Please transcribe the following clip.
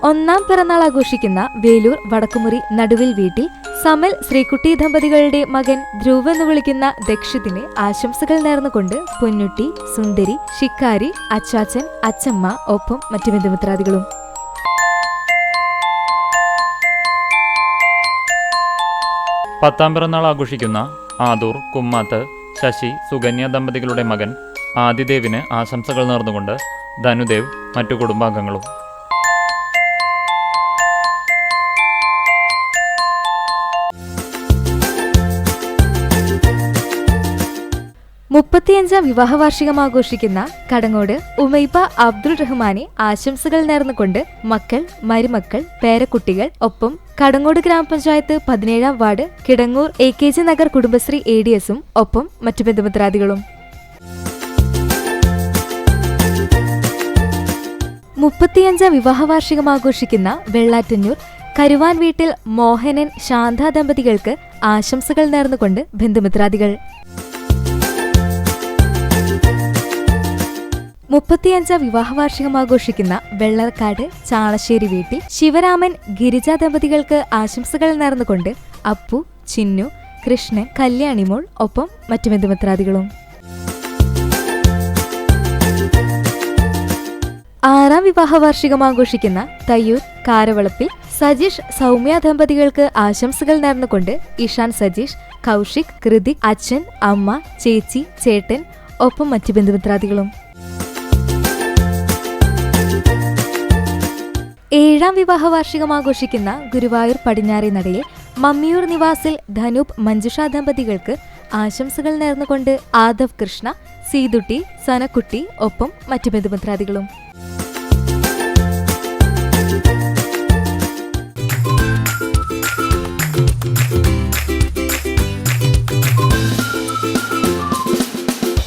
ഒന്നാം പിറന്നാൾ ആഘോഷിക്കുന്ന വേലൂർ വടക്കുമുറി നടുവിൽ വീട്ടിൽ സമൽ ശ്രീകുട്ടി ദമ്പതികളുടെ മകൻ ധ്രുവ് എന്ന് വിളിക്കുന്ന ദക്ഷിതിന് ആശംസകൾ നേർന്നുകൊണ്ട് പൊന്നുട്ടി, സുന്ദരി, ശിക്കാരി, അച്ചാച്ചൻ, അച്ചമ്മ, ഒപ്പം മറ്റു ബന്ധുമിത്രാദികളും. പത്താം പിറന്നാൾ ആഘോഷിക്കുന്ന ആദൂർ, കുമ്മാത്ത്, ശശി, സുകന്യ ദമ്പതികളുടെ മകൻ ആദിദേവിന് ആശംസകൾ നേർന്നുകൊണ്ട് ധനുദേവ്, മറ്റു കുടുംബാംഗങ്ങളും. മുപ്പത്തിയഞ്ചാം വിവാഹ വാർഷികം ആഘോഷിക്കുന്ന കടങ്ങോട് ഉമൈബ അബ്ദുൾ റഹ്മാനെ ആശംസകൾ നേർന്നുകൊണ്ട് മക്കൾ, മരുമക്കൾ, പേരക്കുട്ടികൾ, ഒപ്പം കടങ്ങോട് ഗ്രാമപഞ്ചായത്ത് 17-ാം വാർഡ് കിടങ്ങൂർ AKG നഗർ കുടുംബശ്രീ ADSും ഒപ്പം മറ്റു ബന്ധുമിത്രാദികളും. 35-ാം വിവാഹ വാർഷികം ആഘോഷിക്കുന്ന വെള്ളാറ്റന്നൂർ കരുവാൻ വീട്ടിൽ മോഹനൻ, ശാന്ത ദമ്പതികൾക്ക് ആശംസകൾ നേർന്നുകൊണ്ട് ബന്ധുമിത്രാദികൾ. 35-ാം വിവാഹ വാർഷികം ആഘോഷിക്കുന്ന വെള്ളക്കാട് ചാളശ്ശേരി വീട്ടിൽ ശിവരാമൻ, ഗിരിജ ദമ്പതികൾക്ക് ആശംസകൾ നേർന്നുകൊണ്ട് അപ്പു, ചിന്നു, കൃഷ്ണൻ, കല്യാണിമോൾ, ഒപ്പം മറ്റു ബന്ധുമിത്രാദികളും. 6-ാം വിവാഹ വാർഷികം ആഘോഷിക്കുന്ന തയ്യൂർ കാരവളപ്പിൽ സജീഷ്, സൗമ്യ ദമ്പതികൾക്ക് ആശംസകൾ നേർന്നുകൊണ്ട് ഇഷാൻ സജീഷ്, കൗശിക്, കൃതിക്, അച്ഛൻ, അമ്മ, ചേച്ചി, ചേട്ടൻ, ഒപ്പം മറ്റു ബന്ധുമിത്രാദികളും. 7-ാം വിവാഹ വാർഷികം ആഘോഷിക്കുന്ന ഗുരുവായൂർ പടിഞ്ഞാറേ നടയിൽ മമ്മിയൂർ നിവാസിൽ ധനൂപ്, മഞ്ജുഷ ദമ്പതികൾക്ക് ആശംസകൾ നേർന്നുകൊണ്ട് ആദവ് കൃഷ്ണ, സീതുട്ടി, സനക്കുട്ടി, ഒപ്പം മറ്റു ബന്ധുമിത്രാദികളും.